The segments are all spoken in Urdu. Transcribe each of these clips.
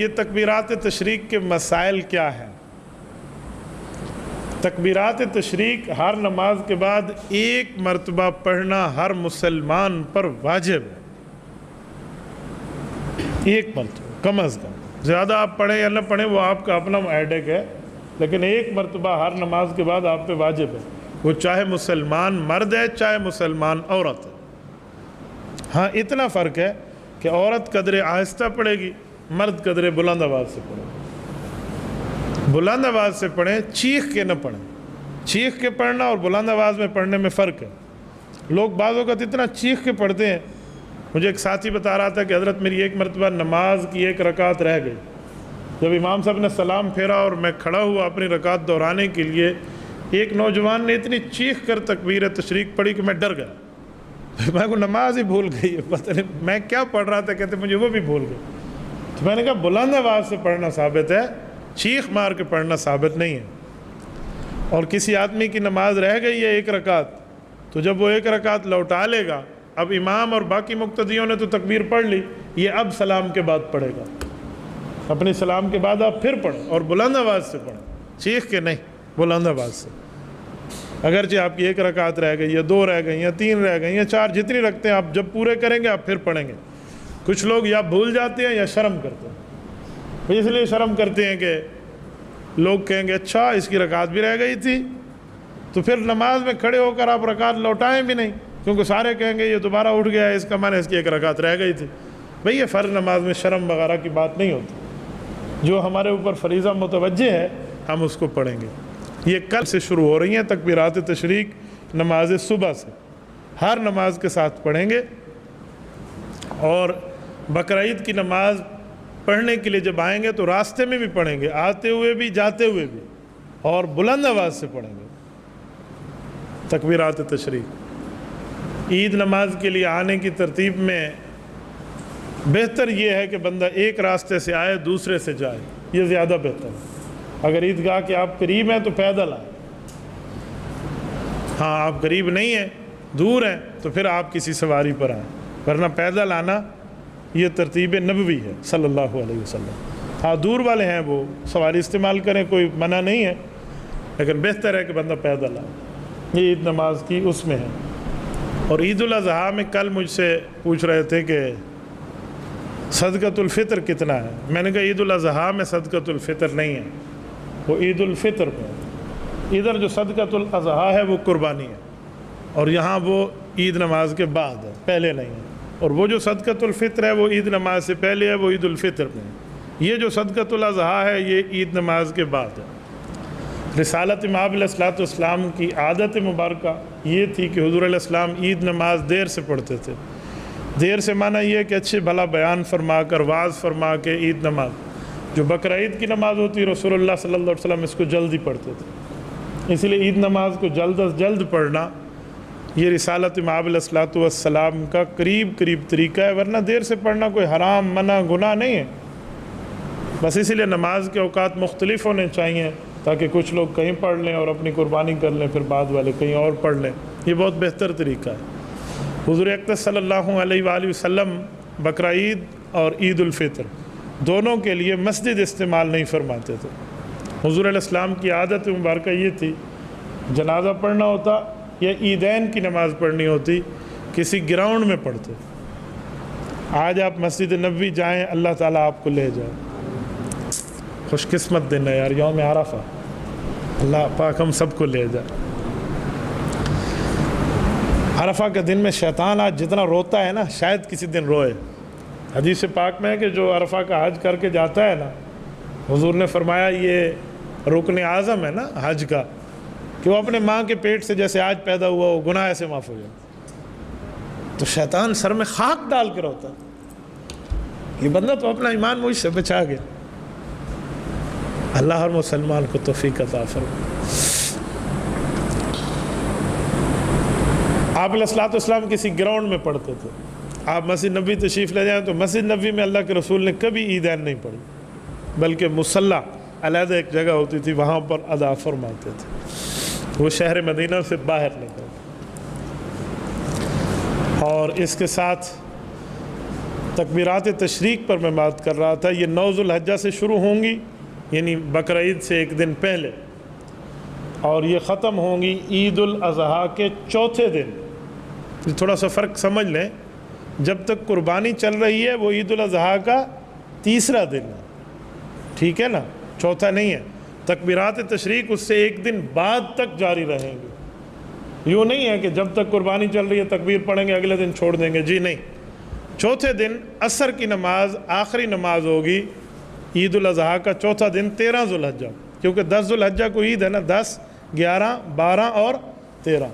یہ تکبیرات تشریق کے مسائل کیا ہیں؟ تکبیرات تشریق ہر نماز کے بعد ایک مرتبہ پڑھنا ہر مسلمان پر واجب ہے۔ ایک مرتبہ کم از کم، زیادہ آپ پڑھیں یا نہ پڑھیں وہ آپ کا اپنا ایڈک ہے، لیکن ایک مرتبہ ہر نماز کے بعد آپ پہ واجب ہے، وہ چاہے مسلمان مرد ہے چاہے مسلمان عورت ہے۔ ہاں اتنا فرق ہے کہ عورت قدر آہستہ پڑھے گی، مرد قدر بلند آواز سے پڑھے گی۔ بلند آواز سے پڑھیں، چیخ کے نہ پڑھیں۔ چیخ کے پڑھنا اور بلند آواز میں پڑھنے میں فرق ہے۔ لوگ بعض اوقات اتنا چیخ کے پڑھتے ہیں۔ مجھے ایک ساتھی بتا رہا تھا کہ حضرت میری ایک مرتبہ نماز کی ایک رکعت رہ گئی، جب امام صاحب نے سلام پھیرا اور میں کھڑا ہوا اپنی رکعت دہرانے کے لیے، ایک نوجوان نے اتنی چیخ کر تکبیر تشریق پڑھی کہ میں ڈر گیا۔ میں کو نماز ہی بھول گئی، پتہ نہیں میں کیا پڑھ رہا تھا، کہتے مجھے وہ بھی بھول گئی۔ تو میں نے کہا بلند آواز سے پڑھنا ثابت ہے، چیخ مار کے پڑھنا ثابت نہیں ہے۔ اور کسی آدمی کی نماز رہ گئی ہے ایک رکعت، تو جب وہ ایک رکعت لوٹا لے گا، اب امام اور باقی مقتدیوں نے تو تکبیر پڑھ لی، یہ اب سلام کے بعد پڑھے گا۔ اپنے سلام کے بعد آپ پھر پڑھیں اور بلند آواز سے پڑھیں، چیخ کے نہیں، بلند آواز سے۔ اگرچہ آپ کی ایک رکعت رہ گئی یا دو رہ گئی یا تین رہ گئی یا چار، جتنی رکھتے ہیں آپ جب پورے کریں گے آپ پھر پڑھیں گے۔ کچھ لوگ یا بھول جاتے ہیں یا شرم کرتے ہیں۔ اس لیے شرم کرتے ہیں کہ لوگ کہیں گے اچھا اس کی رکعت بھی رہ گئی تھی، تو پھر نماز میں کھڑے ہو کر آپ رکعت لوٹائیں بھی نہیں، کیونکہ سارے کہیں گے یہ دوبارہ اٹھ گیا ہے، اس کا معنی اس کی ایک رکعت رہ گئی تھی۔ بھئی یہ فرض نماز میں شرم وغیرہ کی بات نہیں ہوتی۔ جو ہمارے اوپر فریضہ متوجہ ہے ہم اس کو پڑھیں گے۔ یہ کل سے شروع ہو رہی ہیں تکبیرات تشریق، نماز صبح سے ہر نماز کے ساتھ پڑھیں گے۔ اور بقرعید کی نماز پڑھنے کے لیے جب آئیں گے تو راستے میں بھی پڑھیں گے، آتے ہوئے بھی جاتے ہوئے بھی، اور بلند آواز سے پڑھیں گے تکبیرات تشریق۔ عید نماز کے لیے آنے کی ترتیب میں بہتر یہ ہے کہ بندہ ایک راستے سے آئے دوسرے سے جائے، یہ زیادہ بہتر ہے۔ اگر عیدگاہ کے آپ قریب ہیں تو پیدل آئیں، ہاں آپ قریب نہیں ہیں دور ہیں تو پھر آپ کسی سواری پر آئیں، ورنہ پیدل آنا یہ ترتیب نبوی ہے صلی اللہ علیہ وسلم۔ ہاں دور والے ہیں وہ سواری استعمال کریں، کوئی منع نہیں ہے، لیکن بہتر ہے کہ بندہ پیدل آئے۔ یہ عید نماز کی اس میں ہے۔ اور عید الاضحیٰ میں کل مجھ سے پوچھ رہے تھے کہ صدقۃ الفطر کتنا ہے؟ میں نے کہا عید الاضحیٰ میں صدقۃ الفطر نہیں ہے، وہ عید الفطر میں ہے۔ ادھر جو صدقۃ الاضحیٰ ہے وہ قربانی ہے، اور یہاں وہ عید نماز کے بعد ہے، پہلے نہیں ہے۔ اور وہ جو صدقۃ الفطر ہے وہ عید نماز سے پہلے ہے، وہ عید الفطر میں ہے۔ یہ جو صدقۃ الاضحیٰ ہے یہ عید نماز کے بعد ہے۔ رسالت امام علیہ السلام کی عادت مبارکہ یہ تھی کہ حضور علیہ السلام عید نماز دیر سے پڑھتے تھے۔ دیر سے معنی یہ کہ اچھے بھلا بیان فرما کر واعظ فرما کے عید نماز، جو بقرعید کی نماز ہوتی رسول اللہ صلی اللہ علیہ وسلم اس کو جلدی پڑھتے تھے۔ اس لیے عید نماز کو جلد از جلد پڑھنا یہ رسالت امام علیہ السلام کا قریب طریقہ ہے، ورنہ دیر سے پڑھنا کوئی حرام منع گناہ نہیں ہے۔ بس اسی لیے نماز کے اوقات مختلف ہونے چاہیے تاکہ کچھ لوگ کہیں پڑھ لیں اور اپنی قربانی کر لیں، پھر بعد والے کہیں اور پڑھ لیں، یہ بہت بہتر طریقہ ہے۔ حضور اقدس صلی اللہ علیہ وآلہ وسلم بقرعید اور عید الفطر دونوں کے لیے مسجد استعمال نہیں فرماتے تھے۔ حضور علیہ السلام کی عادت مبارکہ یہ تھی، جنازہ پڑھنا ہوتا یا عیدین کی نماز پڑھنی ہوتی کسی گراؤنڈ میں پڑھتے۔ آج آپ مسجد نبوی جائیں، اللہ تعالیٰ آپ کو لے جائے۔ خوش قسمت دن ہے یار، یوم عرفہ، اللہ پاک ہم سب کو لے جائے۔ عرفہ کے دن میں شیطان آج جتنا روتا ہے نا، شاید کسی دن روئے۔ حدیث پاک میں ہے کہ جو عرفہ کا حج کر کے جاتا ہے نا، حضور نے فرمایا یہ رکن اعظم ہے نا حج کا، کہ وہ اپنے ماں کے پیٹ سے جیسے آج پیدا ہوا وہ گناہ ایسے معاف ہو جائے۔ تو شیطان سر میں خاک ڈال کے روتا ہے، یہ بندہ تو اپنا ایمان مجھ سے بچا گیا۔ اللہ ہر مسلمان کو توفیق عطا فرمائے۔ آپ علیہ السلام کسی گراؤنڈ میں پڑھتے تھے۔ آپ مسجد نبوی تشریف لے جائیں تو مسجد نبوی میں اللہ کے رسول نے کبھی عیدین نہیں پڑھی، بلکہ مصلی علیحدہ ایک جگہ ہوتی تھی وہاں پر ادا فرماتے تھے، وہ شہر مدینہ سے باہر نکلتے۔ اور اس کے ساتھ تکبیرات تشریق پر میں بات کر رہا تھا، یہ 9 ذوالحجہ سے شروع ہوں گی، یعنی بقرعید سے ایک دن پہلے، اور یہ ختم ہوں گی عید الاضحیٰ کے چوتھے دن۔ تھوڑا سا فرق سمجھ لیں، جب تک قربانی چل رہی ہے وہ عید الاضحیٰ کا تیسرا دن ہے، ٹھیک ہے نا، چوتھا نہیں ہے۔ تکبیرات تشریق اس سے ایک دن بعد تک جاری رہیں گے، یوں نہیں ہے کہ جب تک قربانی چل رہی ہے تکبیر پڑھیں گے اگلے دن چھوڑ دیں گے، جی نہیں۔ چوتھے دن عصر کی نماز آخری نماز ہوگی عید الاضحیٰ کا، چوتھا دن 13 ذوالحجہ، کیونکہ 10 ذوالحجہ کو عید ہے نا، 10، 11، 12 اور 13،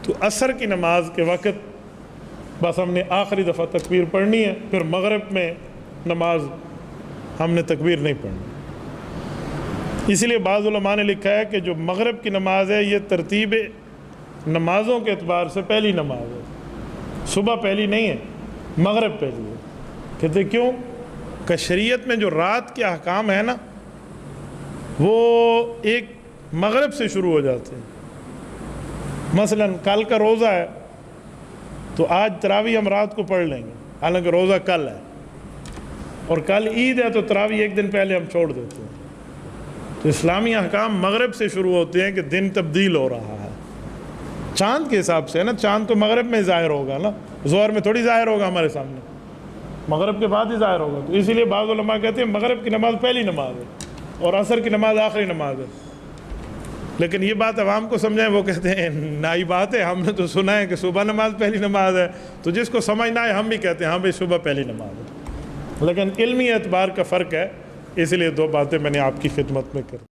تو عصر کی نماز کے وقت بس ہم نے آخری دفعہ تکبیر پڑھنی ہے، پھر مغرب میں نماز ہم نے تکبیر نہیں پڑھنی۔ اسی لیے بعض علماء نے لکھا ہے کہ جو مغرب کی نماز ہے یہ ترتیب نمازوں کے اعتبار سے پہلی نماز ہے، صبح پہلی نہیں ہے، مغرب پہلی ہے۔ کہتے کیوں؟ کہ شریعت میں جو رات کے احکام ہیں نا وہ ایک مغرب سے شروع ہو جاتے ہیں۔ مثلا کل کا روزہ ہے تو آج تراویح ہم رات کو پڑھ لیں گے، حالانکہ روزہ کل ہے، اور کل عید ہے تو تراویح ایک دن پہلے ہم چھوڑ دیتے ہیں۔ تو اسلامی احکام مغرب سے شروع ہوتے ہیں کہ دن تبدیل ہو رہا ہے، چاند کے حساب سے ہے نا، چاند تو مغرب میں ظاہر ہوگا نا، ظہر میں تھوڑی ظاہر ہوگا ہمارے سامنے، مغرب کے بعد ہی ظاہر ہوگا۔ تو اسی لیے بعض علماء کہتے ہیں مغرب کی نماز پہلی نماز ہے اور عصر کی نماز آخری نماز ہے، لیکن یہ بات عوام کو سمجھائیں، وہ کہتے ہیں نئی بات ہے، ہم نے تو سنا ہے کہ صبح نماز پہلی نماز ہے، تو جس کو سمجھ نہ آئے ہم بھی کہتے ہیں ہاں بھائی صبح پہلی نماز ہے، لیکن علمی اعتبار کا فرق ہے، اس لیے 2 باتیں میں نے آپ کی خدمت میں کر دی۔